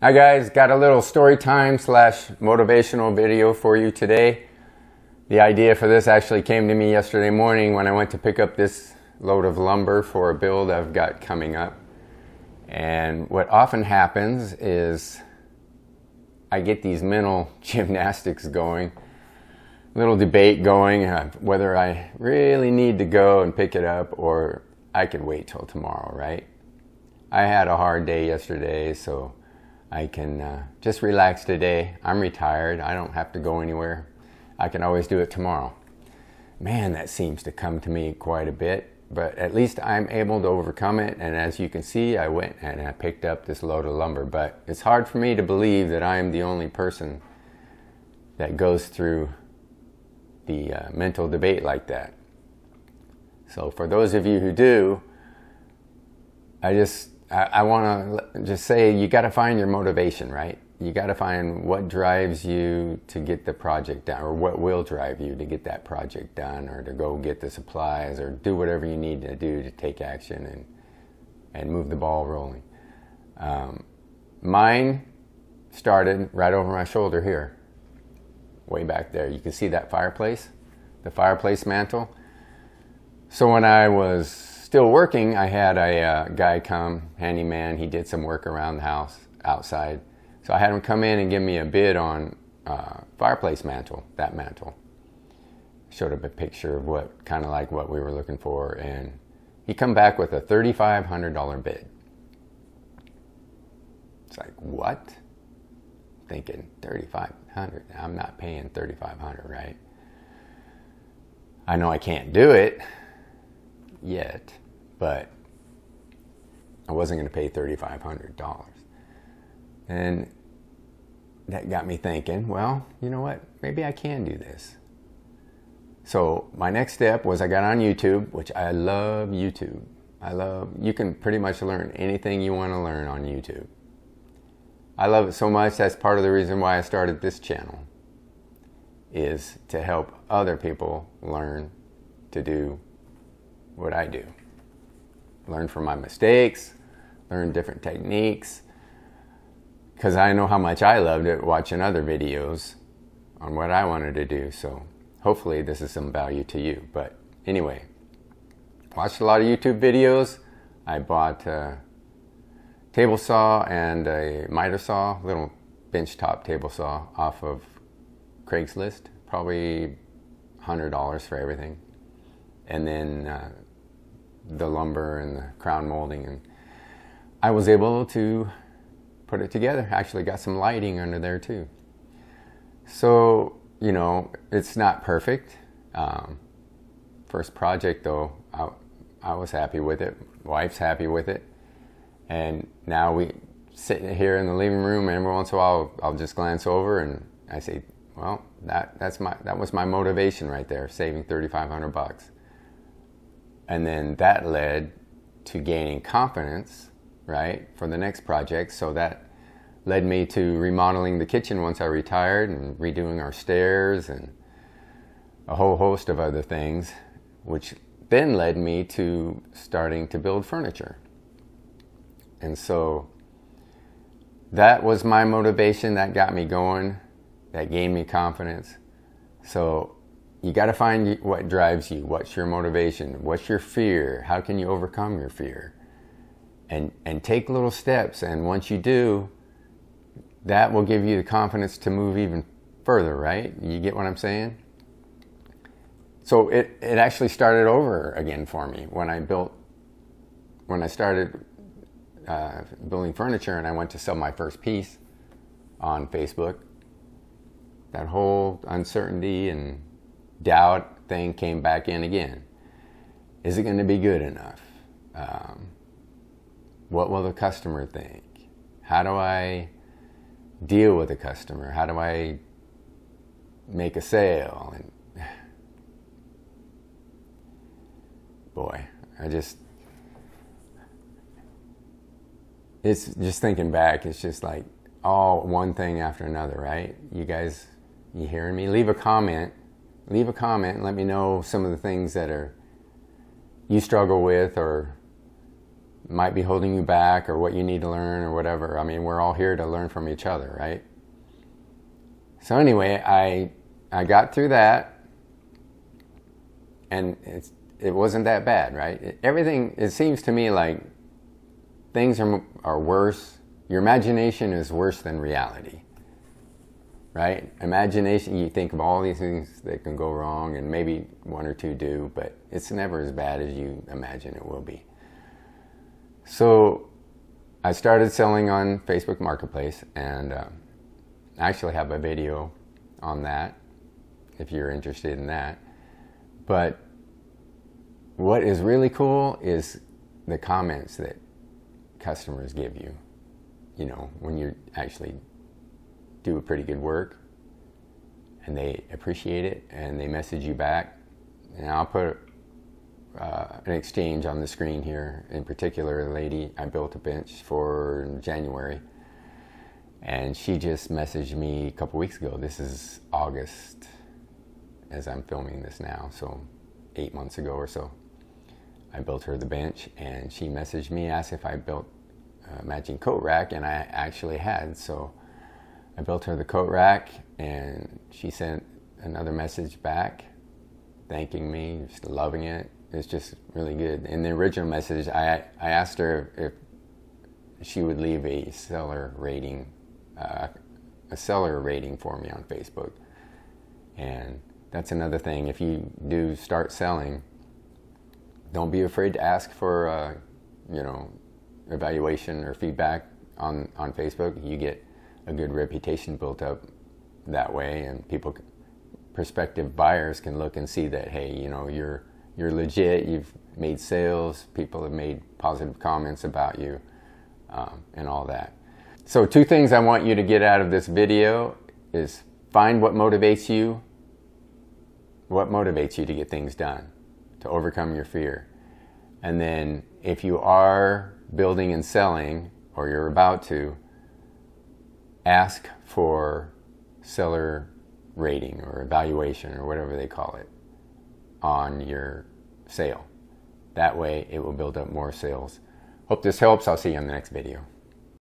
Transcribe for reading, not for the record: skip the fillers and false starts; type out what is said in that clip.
Hi guys, got a little story time slash motivational video for you today. The idea for this actually came to me yesterday morning when I went to pick up this load of lumber for a build I've got coming up. And what often happens is I get these mental gymnastics going, little debate going whether I really need to go and pick it up or I could wait till tomorrow, right? I had a hard day yesterday, so I can just relax today. I'm retired. I don't have to go anywhere. I can always do it tomorrow. Man, that seems to come to me quite a bit, but at least I'm able to overcome it. And as you can see, I went and I picked up this load of lumber, but it's hard for me to believe that I am the only person that goes through the mental debate like that. So for those of you who do, I want to just say you got to find your motivation, right? You got to find what drives you to get the project done, or what will drive you to get that project done, or to go get the supplies, or do whatever you need to do to take action and move the ball rolling. Mine started right over my shoulder here, way back there. You can see that fireplace, the fireplace mantle. So when I was still working, I had a guy come, handyman. He did some work around the house outside. So I had him come in and give me a bid on fireplace mantle, that mantle. Showed up a picture of what, kind of like what we were looking for, and he come back with a $3,500 bid. It's like, what? Thinking $3,500. I'm not paying $3,500, right? I know I can't do it yet, but I wasn't going to pay $3,500. And that got me thinking, well, you know what? Maybe I can do this. So my next step was I got on YouTube, which I love YouTube. You can pretty much learn anything you want to learn on YouTube. I love it so much. That's part of the reason why I started this channel, is to help other people learn to do what I do. Learn from my mistakes, learn different techniques, because I know how much I loved it watching other videos on what I wanted to do. So hopefully this is some value to you. But anyway, watched a lot of YouTube videos. I bought a table saw and a miter saw, little bench top table saw off of Craigslist, probably $100 for everything. And then the lumber and the crown molding, and I was able to put it together. Actually got some lighting under there too. So, you know, it's not perfect. First project though, I was happy with it. Wife's happy with it. And now we sitting here in the living room, and every once in a while I'll just glance over and I say, well, that was my motivation right there, saving $3,500. And then that led to gaining confidence, right, for the next project. So that led me to remodeling the kitchen once I retired, and redoing our stairs and a whole host of other things, which then led me to starting to build furniture. And so that was my motivation. That got me going. That gained me confidence. So you got to find what drives you. What's your motivation? What's your fear? How can you overcome your fear? And take little steps. And once you do, that will give you the confidence to move even further, right? You get what I'm saying? So it actually started over again for me when I started building furniture, and I went to sell my first piece on Facebook. That whole uncertainty and doubt thing came back in again. Is it going to be good enough? What will the customer think? How do I deal with the customer? How do I make a sale? And boy, it's just thinking back, it's just like all one thing after another, right? You guys, you hearing me? Leave a comment and let me know some of the things that you struggle with, or might be holding you back, or what you need to learn, or whatever. I mean, we're all here to learn from each other, right? So anyway, I got through that, and it wasn't that bad, right? It seems to me like things are worse. Your imagination is worse than reality, right? Imagination, you think of all these things that can go wrong, and maybe one or two do, but it's never as bad as you imagine it will be. So I started selling on Facebook Marketplace, and I actually have a video on that if you're interested in that. But what is really cool is the comments that customers give you. You know, when you actually do a pretty good work and they appreciate it and they message you back. And I'll put an exchange on the screen here. In particular, a lady I built a bench for in January, and she just messaged me a couple weeks ago. This is August as I'm filming this now, so 8 months ago or so. I built her the bench, and she messaged me, asked if I built a matching coat rack, and I actually had. So I built her the coat rack, and she sent another message back thanking me, just loving it. It's just really good. In the original message, I asked her if she would leave a seller rating for me on Facebook. And that's another thing. If you do start selling, don't be afraid to ask for evaluation or feedback on Facebook. You get a good reputation built up that way, and prospective buyers can look and see that, hey, you're legit, you've made sales, people have made positive comments about you, and all that. So 2 things I want you to get out of this video is find what motivates you to get things done, to overcome your fear. And then if you are building and selling, or you're about to, ask for seller rating or evaluation or whatever they call it on your sale. That way it will build up more sales. Hope this helps. I'll see you on the next video.